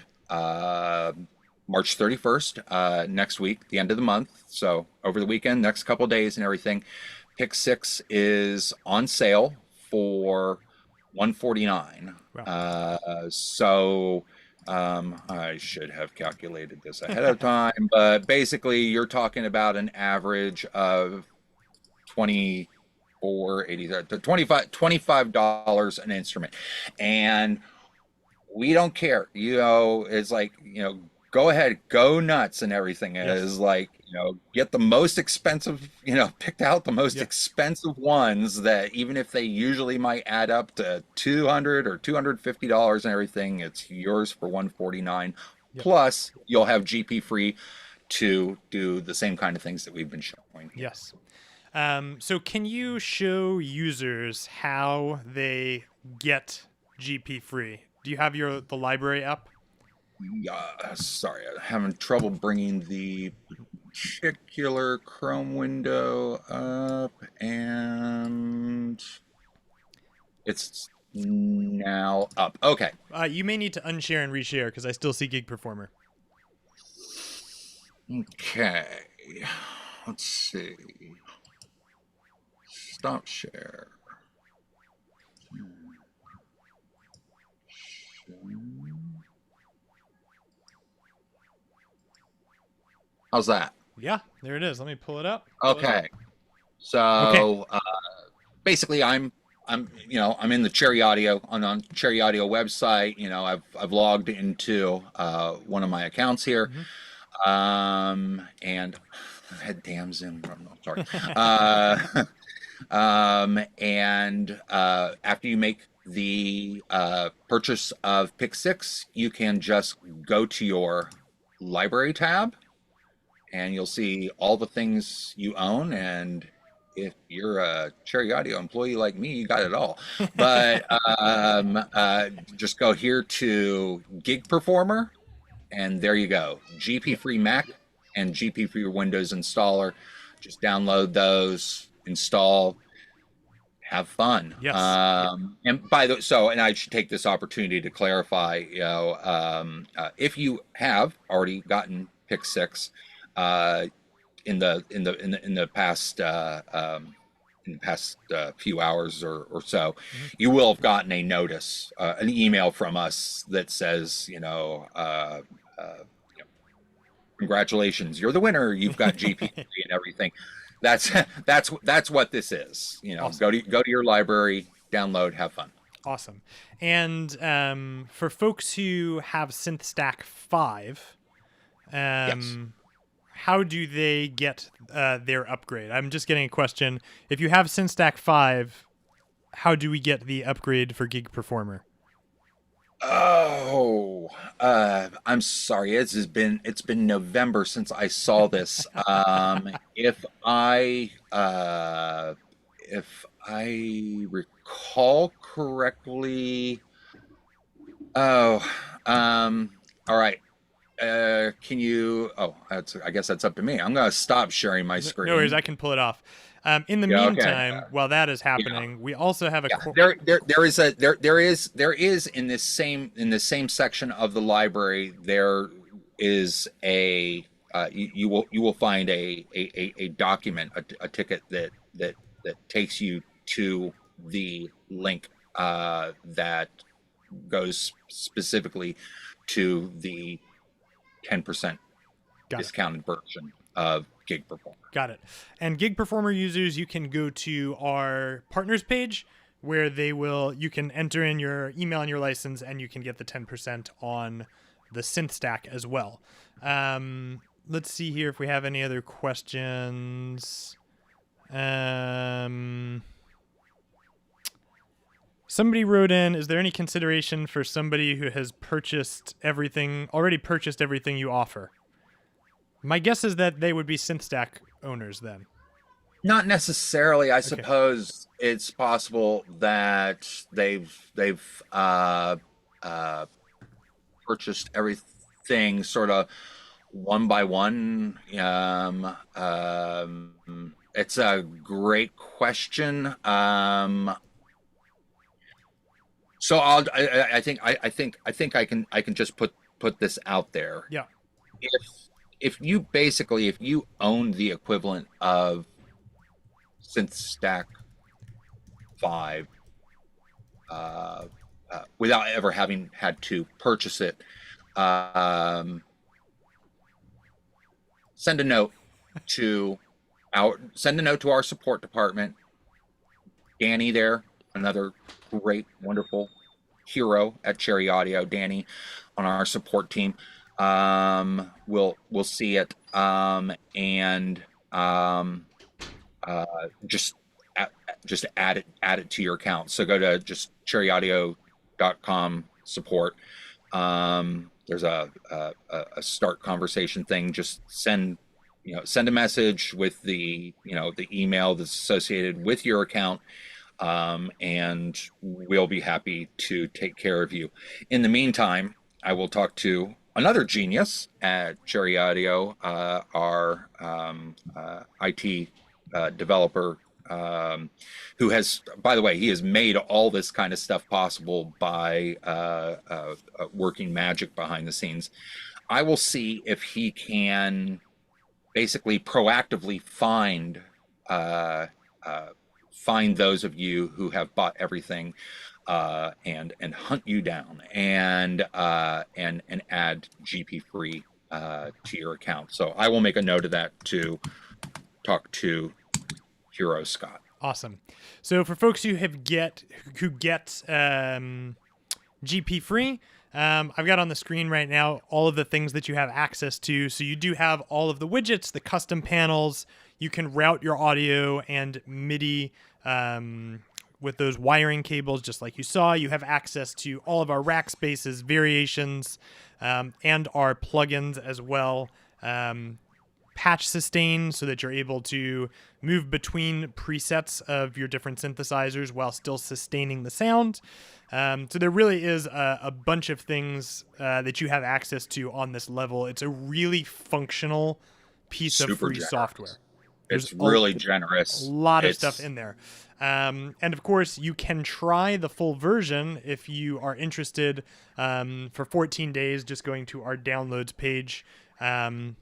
March 31st, next week, the end of the month. So over the weekend, next couple of days and everything, pick 6 is on sale for 149. Wow. I should have calculated this ahead of time, but basically you're talking about an average of 24.80 to $25 an instrument. And we don't care. It's like, go ahead, go nuts and everything. It Yes. is like, get the most expensive, picked out the most Yeah. expensive ones that even if they usually might add up to $200 or $250 and everything, it's yours for 149. Yep. Plus, you'll have GP free to do the same kind of things that we've been showing here. Yes. So can you show users how they get GP free? Do you have the library app? Sorry, I'm having trouble bringing the particular Chrome window up, and it's now up. Okay. You may need to unshare and reshare because I still see Gig Performer. Okay. Let's see. Stop share. How's that? Yeah, there it is. Let me pull it up. Okay. Okay. So basically, I'm in the Cherry Audio on Cherry Audio website. I've logged into one of my accounts here, Hmm. and I had damn Zoom. I'm sorry. Uh, and after you make the purchase of Pick Six, you can just go to your library tab and you'll see all the things you own. And if you're a Cherry Audio employee like me, you got it all. But just go here to Gig Performer, and there you go. GP Yeah. free Mac and GP free Windows installer. Just download those, install, have fun. Yes. Yeah. And by the so, and I should take this opportunity to clarify, if you have already gotten Pick Six, uh, in the past few hours or so, Hmm. you will have gotten a notice, an email from us that says, congratulations, you're the winner. You've got GP3 and everything. That's that's what this is. Awesome. Go to your library, download, have fun. Awesome. And for folks who have SynthStack 5, Yes. how do they get their upgrade? I'm just getting a question. If you have SynthStack 5, how do we get the upgrade for Gig Performer? Oh, I'm sorry. It's been November since I saw this. If I recall correctly, oh, all right. Can you? Oh, I guess that's up to me. I'm gonna stop sharing my No worries, screen. I can pull it off. In the Yeah. Okay. meantime, while that is Yeah. happening, we also have a Yeah, there is in this same section of the library, there is you will find a document, a ticket that takes you to the link that goes specifically to the 10% got it. discounted version of Gig Performer. Got it. And Gig Performer users, you can go to our partners page where you can enter in your email and your license, and you can get the 10% on the synth stack as well. Let's see here if we have any other questions. Somebody wrote in, is there any consideration for somebody who has already purchased everything you offer? My guess is that they would be SynthStack owners then. Not necessarily. I Okay. suppose it's possible that they've purchased everything sort of one by one. It's a great question. So I think I can just put this out there. Yeah. If you own the equivalent of SynthStack 5 without ever having had to purchase it, um, send a note to our support department. Danny there, another great, wonderful hero at Cherry Audio. Danny on our support team will see it and just add it to your account. So go to just cherryaudio.com support. There's a start conversation thing. Just send a message with the email that's associated with your account, and we'll be happy to take care of you. In the meantime, I will talk to another genius at Cherry Audio, our IT developer, who has, by the way, he has made all this kind of stuff possible by working magic behind the scenes. I will see if he can basically proactively find those of you who have bought everything, and hunt you down and add GP free to your account. So I will make a note of that to talk to Hero Scott. Awesome. So for folks who get GP free, I've got on the screen right now all of the things that you have access to. So you do have all of the widgets, the custom panels. You can route your audio and MIDI with those wiring cables, just like you saw. You have access to all of our rack spaces, variations, and our plugins as well. Patch sustain so that you're able to move between presets of your different synthesizers while still sustaining the sound. So there really is a bunch of things that you have access to on this level. It's a really functional piece of free software. It's really generous. A lot of stuff in there. And of course, you can try the full version if you are interested for 14 days, just going to our downloads page. And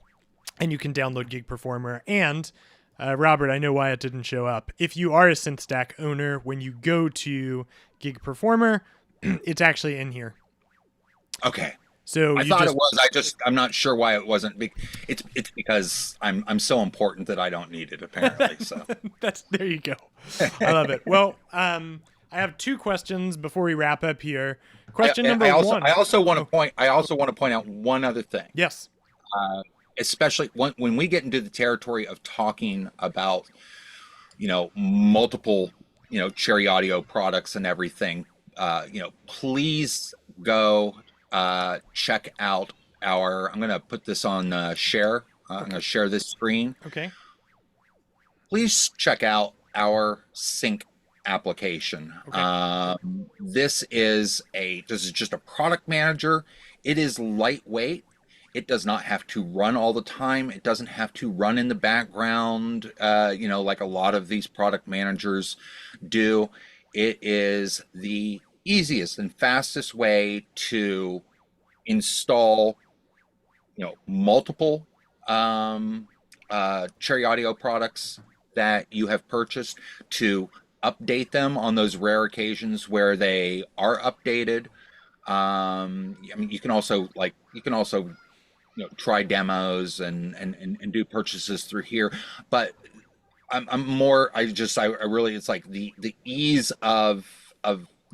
you can download Gig Performer. And Robert, I know why it didn't show up. If you are a SynthStack owner, when you go to Gig Performer, it's actually in here. Okay. So I thought it was. I'm not sure why it wasn't. It's because I'm so important that I don't need it, apparently. So there you go. I love it. Well, I have two questions before we wrap up here. Question number one. I also want to point out one other thing. Yes. Especially when we get into the territory of talking about, multiple, Cherry Audio products and everything, please go check out I'm going to put this on share. I'm going to share this screen. Okay. Please check out our sync application. Okay. This is just a product manager. It is lightweight. It does not have to run all the time. It doesn't have to run in the background, like a lot of these product managers do. It is the easiest and fastest way to install, multiple Cherry Audio products that you have purchased, to update them on those rare occasions where they are updated. You can also try demos and do purchases through here, but it's like the ease of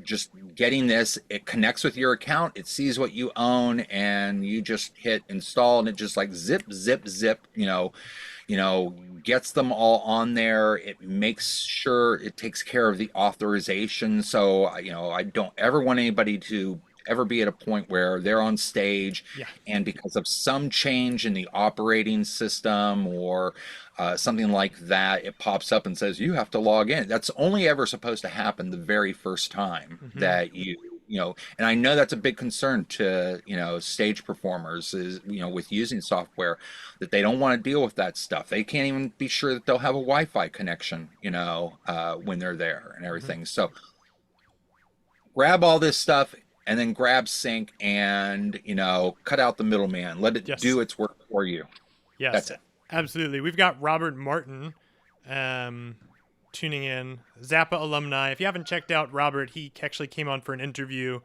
just getting this. It connects with your account, it sees what you own, and you just hit install, and it just like zip, gets them all on there. It makes sure it takes care of the authorization. So, I don't ever want anybody to ever be at a point where they're on stage and because of some change in the operating system or something like that, it pops up and says you have to log in. That's only ever supposed to happen the very first time that and I know that's a big concern to stage performers is with using software, that they don't want to deal with that stuff. They can't even be sure that they'll have a Wi-Fi connection when they're there and everything. So grab all this stuff and then grab sync and, cut out the middleman. Let it do its work for you. Yes, that's it. Absolutely. We've got Robert Martin tuning in, Zappa alumni. If you haven't checked out Robert, he actually came on for an interview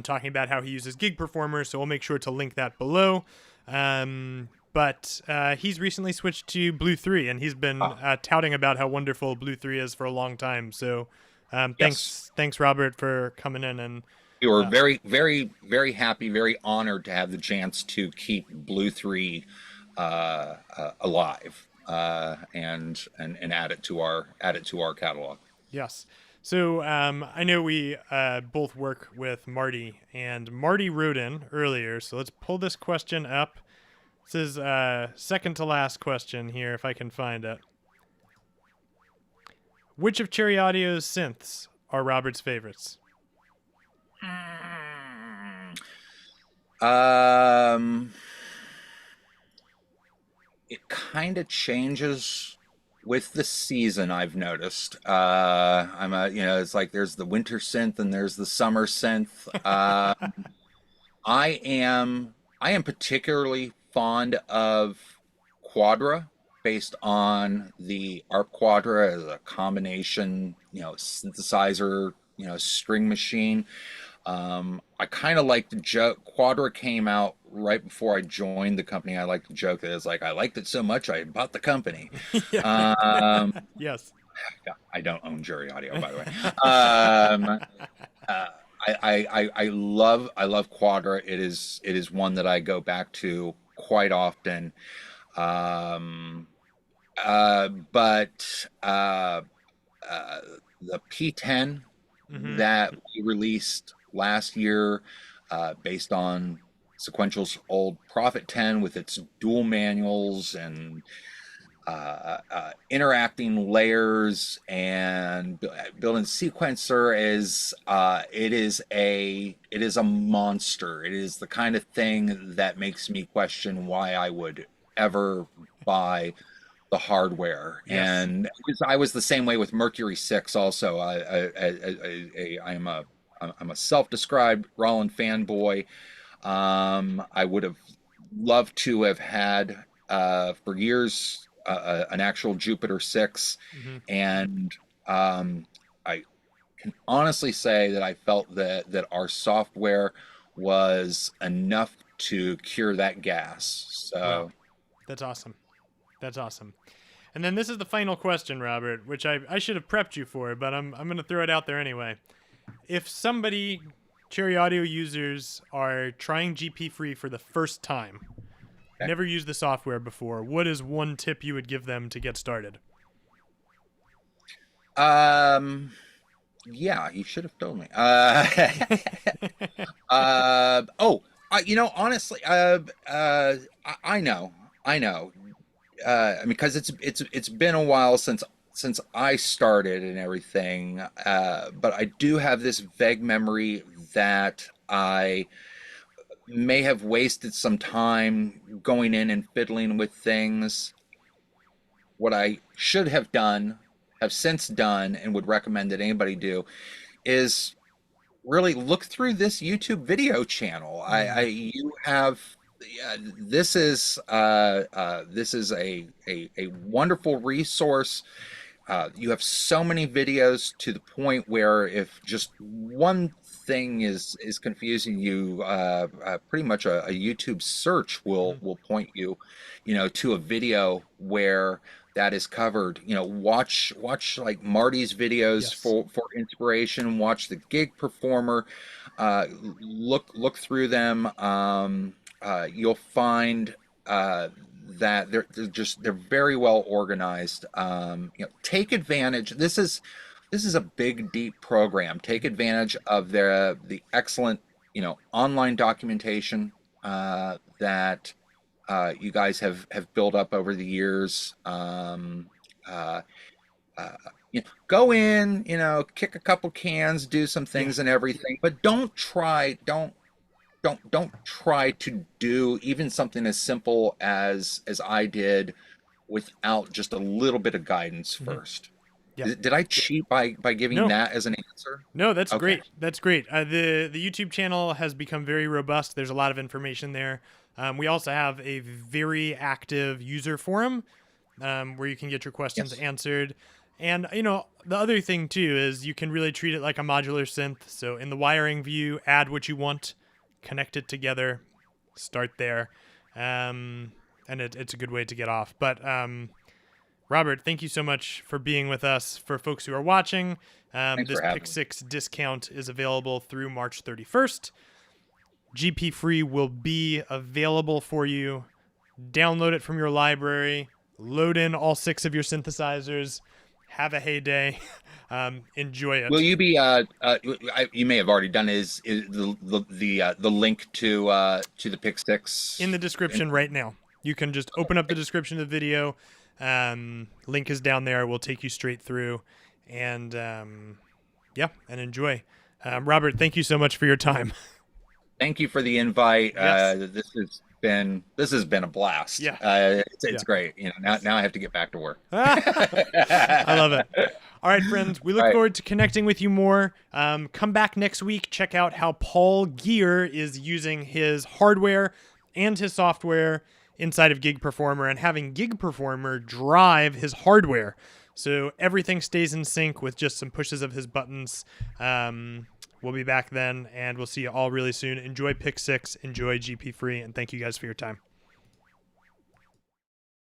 talking about how he uses Gig Performer, so we'll make sure to link that below. But he's recently switched to Blue 3, and he's been touting about how wonderful Blue 3 is for a long time. So thanks, Robert, for coming in. And we were very, very, very happy, very honored to have the chance to keep Blue 3 alive and add it to our catalog. Yes. So I know we both work with Marty, and Marty wrote in earlier. So let's pull this question up. This is second to last question here, if I can find it. Which of Cherry Audio's synths are Robert's favorites? It kind of changes with the season, I've noticed. It's like there's the winter synth and there's the summer synth. I am particularly fond of Quadra, based on the ARP Quadra as a combination, synthesizer, string machine. I kind of like to joke. Quadra came out right before I joined the company. I like to joke that it's like I liked it so much I bought the company. Yeah. Um, Yes. I don't own Jury Audio, by the way. Um, uh, I love Quadra. It is one that I go back to quite often. Um, but uh, the P10 Hmm. that we released last year, based on Sequential's old Prophet 10 with its dual manuals and interacting layers and building sequencer, it is a monster. It is the kind of thing that makes me question why I would ever buy the hardware. Yes. And I was the same way with Mercury 6 also. I'm a self-described Roland fanboy. I would have loved to have had, for years, an actual Jupiter 6, Hmm. and I can honestly say that I felt that our software was enough to cure that gas. Wow. So That's awesome. That's awesome. And then this is the final question, Robert, which I should have prepped you for, but I'm going to throw it out there anyway. If somebody, Cherry Audio users, are trying GP Free for the first time, okay. never used the software before, what is one tip you would give them to get started? Um, yeah, you should have told me. Honestly, I know, I know. Because it's been a while since I started and everything. But I do have this vague memory that I may have wasted some time going in and fiddling with things. What I should have since done, and would recommend that anybody do, is really look through this YouTube video channel. Mm. You have, yeah, this is a wonderful resource. You have so many videos to the point where if just one thing is confusing you, pretty much a YouTube search will Mhm. will point you, to a video where that is covered. Watch like Marty's videos Yes. for inspiration. Watch the Gig Performer. Look through them. You'll find that they're very well organized. Take advantage. This is a big, deep program. Take Mhm. advantage of the excellent, online documentation that you guys have built up over the years. Uh, uh, Go in, kick a couple cans, do some Yeah. things and everything, but don't try to do even something as simple as I did without just a little bit of guidance Hmm. first. Yep. Did I cheat by giving No. that as an answer? No, that's Okay. great. That's great. The YouTube channel has become very robust. There's a lot of information there. We also have a very active user forum where you can get your questions Yes. answered. And the other thing too is you can really treat it like a modular synth. So in the wiring view, add what you want, connect it together, start there, and it's a good way to get off. But Robert, thank you so much for being with us. For folks who are watching, Thanks this for Pick having me. 6 discount is available through March 31st. GP Free will be available for you. Download it from your library, load in all 6 of your synthesizers, have a heyday, enjoy Will it. you be? You may have already done. Is the link to the Pick In Six? the description right now. You can just open up the description of the video. Link is down there. We'll take you straight through. And yeah, and enjoy. Robert, thank you so much for your time. Thank you for the invite. Yes. This has been a blast. Yeah. It's Yeah. great. Now I have to get back to work. I love it. All right, friends. We All look right. forward to connecting with you more. Come back next week. Check out how Paul Gear is using his hardware and his software inside of Gig Performer and having Gig Performer drive his hardware. So everything stays in sync with just some pushes of his buttons. We'll be back then, and we'll see you all really soon. Enjoy Pick 6, enjoy GP Free, and thank you guys for your time.